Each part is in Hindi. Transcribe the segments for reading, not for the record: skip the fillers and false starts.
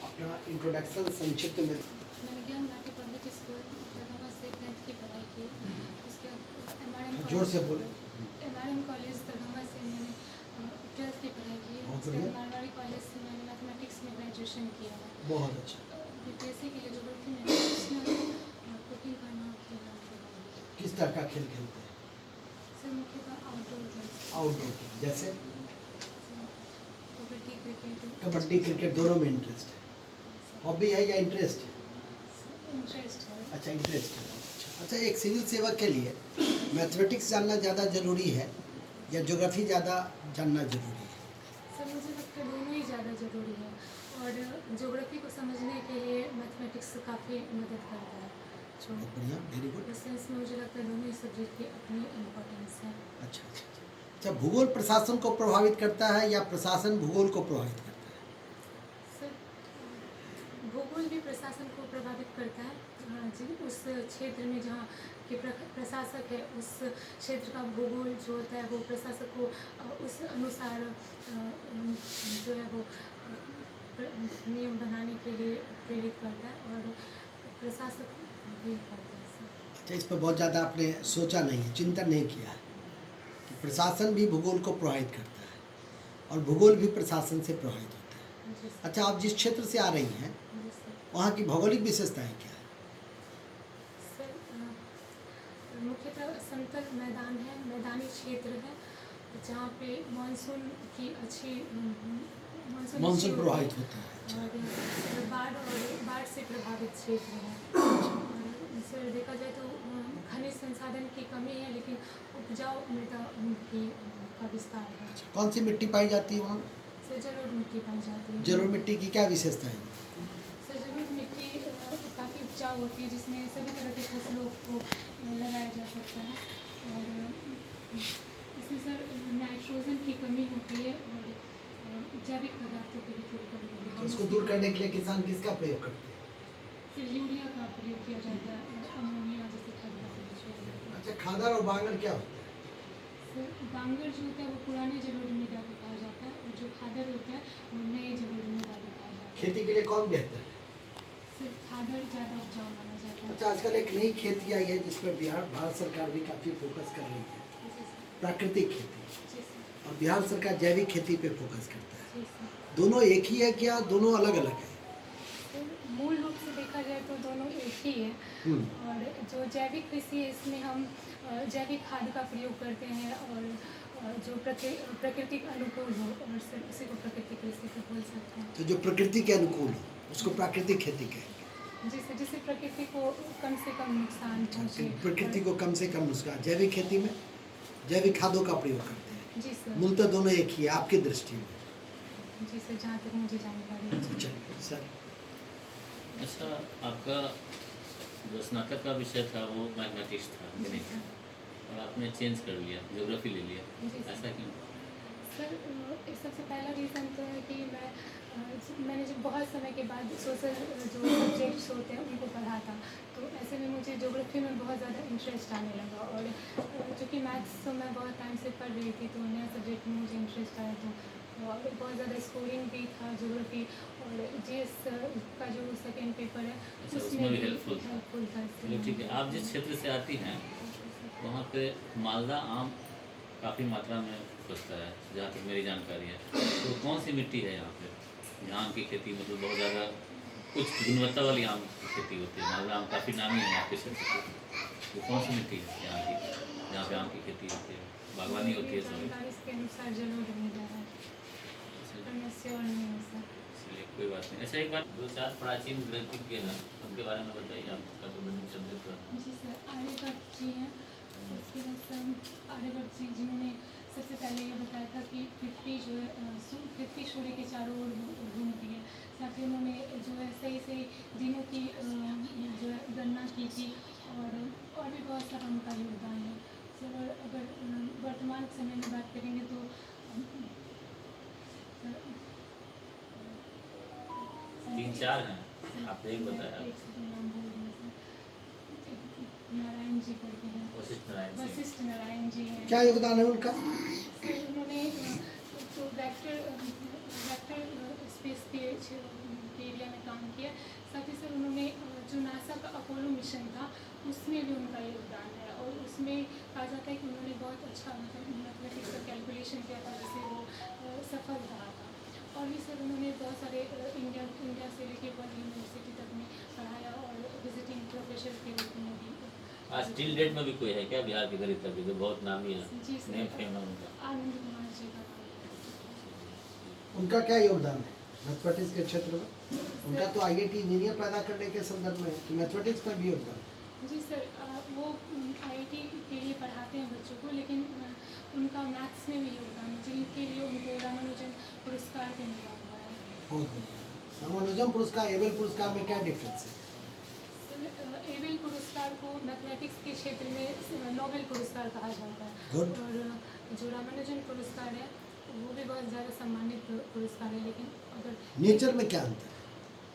अपना इंट्रोडक्शन संक्षिप्त में। मैंने ज्ञान भारती पब्लिक स्कूल दरभंगा से 10th की पढ़ाई की। उसके बाद जोर से बोले। एमआरएम कॉलेज दरभंगा से मैंने 12th की पढ़ाई की। उसके बाद मारवाड़ी कॉलेज से मैंने मैथमेटिक्स में ग्रेजुएशन किया है। बहुत अच्छा। बीपीएससी के लिए ज्योग्राफी में उसमें कुकिंग करना खेलना। किस तरह का खेल खेलते हैं? सर मुख्यतः आउटडोर गेम्स। आउटडोर जैसे कबड्डी क्रिकेट। कबड्डी क्रिकेट दोनों में इंटरेस्ट है? हॉबी है या इंटरेस्ट है? इंटरेस्ट है। अच्छा इंटरेस्ट है। अच्छा एक सिविल सेवक के लिए मैथमेटिक्स जानना ज़्यादा ज़रूरी है या ज्योग्राफी ज़्यादा जानना ज़रूरी है? सर मुझे लगता है दोनों ही ज़्यादा ज़रूरी है और ज्योग्राफी को समझने के लिए मैथमेटिक्स काफ़ी मदद करता है। बहुत बढ़िया, वेरी गुड। इस सेंस में मुझे लगता है दोनों ही सब्जेक्ट की अपनी इम्पोर्टेंस है। अच्छा अच्छा अच्छा। भूगोल प्रशासन को प्रभावित करता है या प्रशासन भूगोल को प्रभावित करता है? सर भूगोल भी प्रशासन को प्रभावित करता है। जी उस क्षेत्र में जहाँ के प्रशासक है उस क्षेत्र का भूगोल जो होता है वो प्रशासक को उस अनुसार जो है वो नियम बनाने के लिए प्रेरित करता है और प्रशासक भी करता है। अच्छा इस पर बहुत ज़्यादा आपने सोचा नहीं है, चिंतन नहीं किया है कि प्रशासन भी भूगोल को प्रभावित करता है और भूगोल भी प्रशासन से प्रभावित होता है। अच्छा आप जिस क्षेत्र से आ रही हैं वहाँ की भौगोलिक विशेषताएं क्या है? सर मुख्यतः समतल मैदान है, मैदानी क्षेत्र है जहाँ पे मानसून की अच्छी मानसून प्रभावित होता है और बाढ़ से प्रभावित क्षेत्र है। सर देखा जाए तो खनिज संसाधन की कमी है लेकिन उपजाऊ मृदा का विस्तार है। कौन सी मिट्टी पाई जाती है वहाँ? सर जलोढ़ मिट्टी पाई जाती है। जलोढ़ मिट्टी की क्या विशेषता है? सर जलोढ़ मिट्टी काफ़ी उपजाऊ होती है जिसमें सभी तरह के फसलों को लगाया जा सकता है और इसमें सर नाइट्रोजन की कमी होती है और जैविक पदार्थों की भी थोड़ी कमी होती है। इसको दूर करने के लिए किसान किसका प्रयोग करते हैं? सर यूरिया का प्रयोग किया जाता है और अमोनिया जैसे खाद का प्रयोग किया जाता है। अच्छा खादर और बांगर क्या होता है? सर बांगर जो होता है वो पुराने जलोढ़ मृदा को कहा जाता है और जो खादर होता है वो नए जलोढ़ मृदा को कहा जाता है। खेती के लिए कौन बेहतर है? सर खादर ज़्यादा उपजाऊ माना जाता है। अच्छा आजकल एक नई खेती आई है जिस पर भारत सरकार भी काफ़ी फोकस कर रही है, प्राकृतिक खेती, और बिहार सरकार जैविक खेती पे फोकस करता है। दोनों एक ही है क्या दोनों अलग अलग है? मूल रूप से देखा जाए तो दोनों एक ही है और जो जैविक कृषि है इसमें हम जैविक खाद का प्रयोग करते हैं और जो प्रकृति के अनुकूल हो और उसी को प्राकृतिक कृषि से बोल सकते हैं। तो जो प्रकृति के अनुकूल हो उसको प्राकृतिक खेती कहेंगे। जिससे प्रकृति को कम से कम नुकसान पहुँचे। प्रकृति को कम से कम नुकसान। जैविक खेती में जैविक खादों का प्रयोग करते हैं। जी सर। मूलतः दोनों एक ही है आपकी दृष्टि में? जी सर जहाँ तक मुझे जानकारी है। चलिए सर। अच्छा आपका जो स्नातक का विषय था वो मैथमेटिक्स था गणित और आपने चेंज कर लिया ज्योग्राफी ले लिया, ऐसा क्यों? सर सबसे पहला रीज़न तो है कि मैंने जब बहुत समय के बाद सोशल जो सब्जेक्ट्स होते हैं उनको पढ़ा था तो ऐसे में मुझे ज्योग्राफी में बहुत ज़्यादा इंटरेस्ट आने लगा और चूँकि मैथ्स तो मैं बहुत टाइम से पढ़ रही थी तो नया सब्जेक्ट में मुझे इंटरेस्ट आया तो और बहुत ज़्यादा स्कोरिंग भी था ज्योग्राफी और जीएस का जो सेकेंड पेपर है उसमें भी हेल्पफुल था। चलो ठीक है। आप जिस क्षेत्र से आती हैं वहाँ पे मालदा आम काफ़ी मात्रा में उपजता है जहाँ तक मेरी जानकारी है। तो कौन सी मिट्टी है यहाँ पे जहाँ आम की खेती मतलब बहुत ज़्यादा कुछ गुणवत्ता वाली आम की खेती होती है? मालदा आम काफ़ी नामी है आपके क्षेत्र की, तो कौन सी मिट्टी है यहाँ की जहाँ पे आम की खेती होती है, बागवानी होती है? इसके अनुसार जरूर चलिए कोई बात नहीं। अच्छा एक बात, दो चार प्राचीन ग्रंथज्ञ हैं उनके बारे में बताइए आपका जो सब्जेक्ट था। जी सर आर्यभट्ट जी हैं। उसके बाद सर आर्यभट्ट जी जिन्होंने सबसे पहले ये बताया था कि पृथ्वी जो है पृथ्वी सूर्य के चारों ओर घूमती है। साथ ही उन्होंने जो है सही सही दिनों की जो है गणना की थी और भी बहुत सारा उनका योगदान है। सर अगर वर्तमान समय में बात करेंगे तो तीन चार हैं, आपने एक बताया। नारायण जी करके हैं, वशिष्ठ नारायण जी। वशिष्ठ नारायण जी हैं। क्या योगदान है उनका? उन्होंने तो कुछ के एरिया में काम किया। साथ ही सर उन्होंने जो नासा का अपोलो मिशन था उसमें भी उनका योगदान है, और उसमें कहा जाता है कि उन्होंने बहुत अच्छा मतलब मैथमेटिक्स का कैलकुलेशन किया था, जिससे वो सफल रहा था। और भी सर उन्होंने बहुत सारे इंडिया से लेके वर्ल्ड यूनिवर्सिटी तक में पढ़ाया, और विजिटिंग प्रोफेसर के रूप में भी। आज टिल डेट में भी कोई है क्या बिहार के गणित तभी जो बहुत नामी है? जी नेम सर, फेम है उनका? आनंद कुमार जी का नाम उनका क्या योगदान है मैथमेटिक्स के क्षेत्र में? उनका तो आईआईटी इंजीनियर पैदा करने के संदर्भ में है, कि मैथमेटिक्स में भी योगदान है। जी सर, वो आईआईटी के लिए पढ़ाते हैं बच्चों को, लेकिन उनका मैथ्स में भी योगदान है, जिनके लिए उनको रामानुजन पुरस्कार भी मिला हुआ है। बहुत बढ़िया। रामानुजम पुरस्कार एबेल पुरस्कार में क्या डिफरेंस है? सर, एबेल पुरस्कार को मैथमेटिक्स के क्षेत्र में नोबेल पुरस्कार कहा जाता है, Good. और जो रामानुजन पुरस्कार है वो भी बहुत ज़्यादा सम्मानित पुरस्कार है। लेकिन अगर नेचर में क्या अंतर है?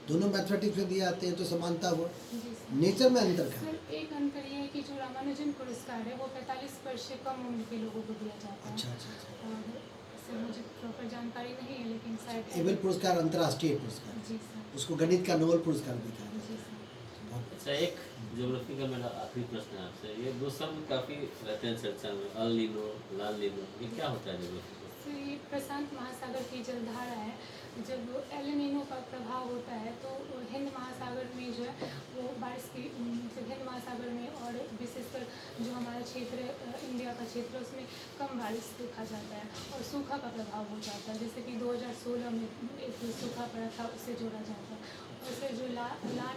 दोनों मैथमेटिक्स में दिए जाते हैं तो समानता हुआ, जी सर, नेचर में अंतर क्या है? सर एक अंतर ये है कि जो रामानुजन पुरस्कार है वो 45 वर्ष से कम उम्र के लोगों को दिया जाता है। अच्छा अच्छा अच्छा। और सर मुझे प्रॉपर जानकारी नहीं है, लेकिन शायद एबेल पुरस्कार अंतर्राष्ट्रीय पुरस्कार, जी सर, उसको गणित का नोबेल पुरस्कार भी कहा जी सर। जाता है। अच्छा, एक ज्योग्राफी का मेरा आखिरी प्रश्न है आपसे। ये दो शब्द काफ़ी रहते हैं चर्चा में, अल नीनो, लाल नीनो, ये क्या होता है ज्योग्राफी? तो ये प्रशांत महासागर की जलधारा है। जब एल नीनो का प्रभाव होता है तो हिंद महासागर में जो है वो बारिश की मतलब हिंद महासागर में, और विशेषकर जो हमारा क्षेत्र है इंडिया का क्षेत्र है, उसमें कम बारिश देखा जाता है और सूखा का प्रभाव हो जाता है। जैसे कि 2016 में एक सूखा पड़ा था, उससे जोड़ा जाता है। और फिर जो ला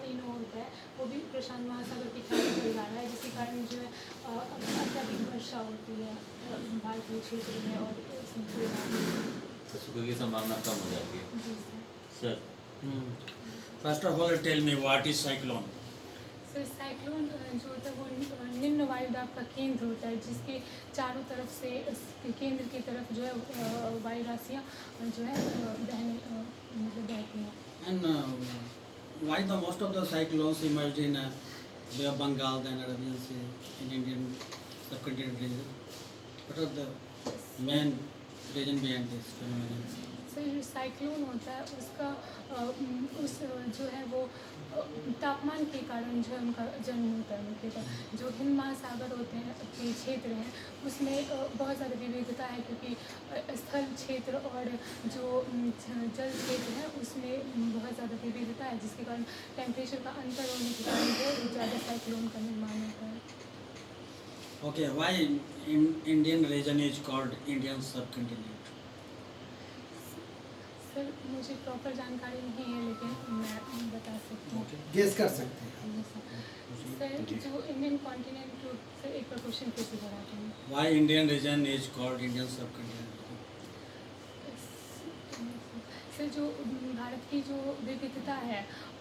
नीनो होता है वो भी प्रशांत महासागर की खाड़ी में जा रहा है, जिसके कारण जो है अत्यधिक वर्षा होती है भारतीय क्षेत्र में, और तो सूखे की संभावना कम हो जाती है। जी sir. Sir, First of all, tell me what is cyclone? Sir cyclone जो होता है वो निम्न वायुदाब का केंद्र होता है, जिसके चारों तरफ से केंद्र की तरफ जो है वायु राशियाँ जो है बहती हैं। And why the most of the cyclones emerged in Bay of Bengal, then Arabian Sea, in Indian subcontinent region? What are the main reason behind this phenomenon? Sir जो साइक्लोन होता है उसका उस जो है वो तापमान के कारण जो है उनका जन्म होता है मुख्यतः। जो हिंद महासागर होते हैं के क्षेत्र हैं उसमें बहुत ज़्यादा विविधता है, क्योंकि स्थल क्षेत्र और जो जल क्षेत्र है उसमें बहुत ज़्यादा विविधता है, जिसके कारण टेम्परेचर का अंतर होने के कारण जो ज़्यादा साइक्लोन का निर्माण होता है। Okay, why Indian region is called Indian subcontinent? Sir मुझे प्रॉपर जानकारी नहीं है, लेकिन मैं बता सकती हूँ। गेस कर सकते हैं। सर जो इंडियन कॉन्टिनेंट सर एक बार क्वेश्चन फिर से दोहराते हैं। Why Indian region is called Indian subcontinent? Sir जो भारत की जो विविधता है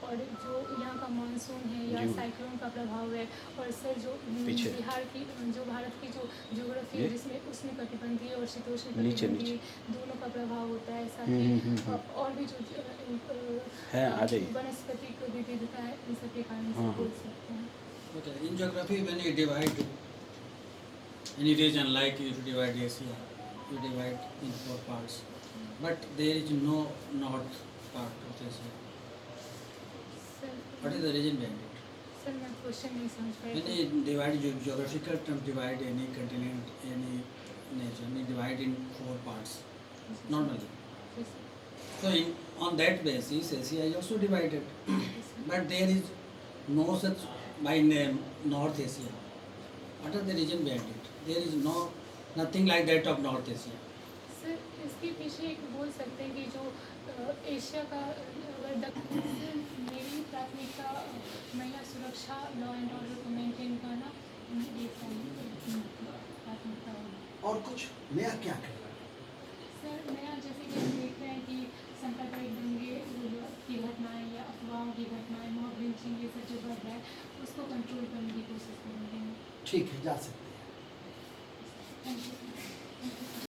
और जो यहाँ का मानसून है या साइक्लोन का प्रभाव है, और सर जो बिहार की जो भारत की जो ज्योग्राफी है जिसमें उष्ण कटिबंधीय और शीतोष्ण कटिबंधीय दोनों का प्रभाव होता है, साथ ही और भी जो वनस्पतिक विविधता है, इन सब के कारण से बोल सकते हैं। Okay, in geography when you divide any region, like you divide Asia, you divide in 4 parts, but there is no north part of Asia. What is the reason behind it? Sir मैं क्वेश्चन नहीं समझ पाई। When you divide geographical term, divide any continent, any nation, you divide in 4 parts normally. So on that basis, Asia is also divided, but there is no such by name North Asia. What are the reason behind it? There is nothing like that of North Asia. Sir इसके पीछे एक बोल सकते हैं कि जो एशिया का मेरी प्राथमिकता महिला सुरक्षा, लॉ एंड ऑर्डर को मेंटेन करना, ये प्राथमिकता होगी। और कुछ नया क्या कर रहा है? सर नया जैसे कि हम देख रहे हैं कि सांप्रदायिक दंगे की घटनाएं या अफवाहों की घटनाएं, मॉब लिंचिंग, ये सब जो बढ़ रहा है उसको कंट्रोल करने की कोशिश करेंगे। ठीक है, जा सकते हैं।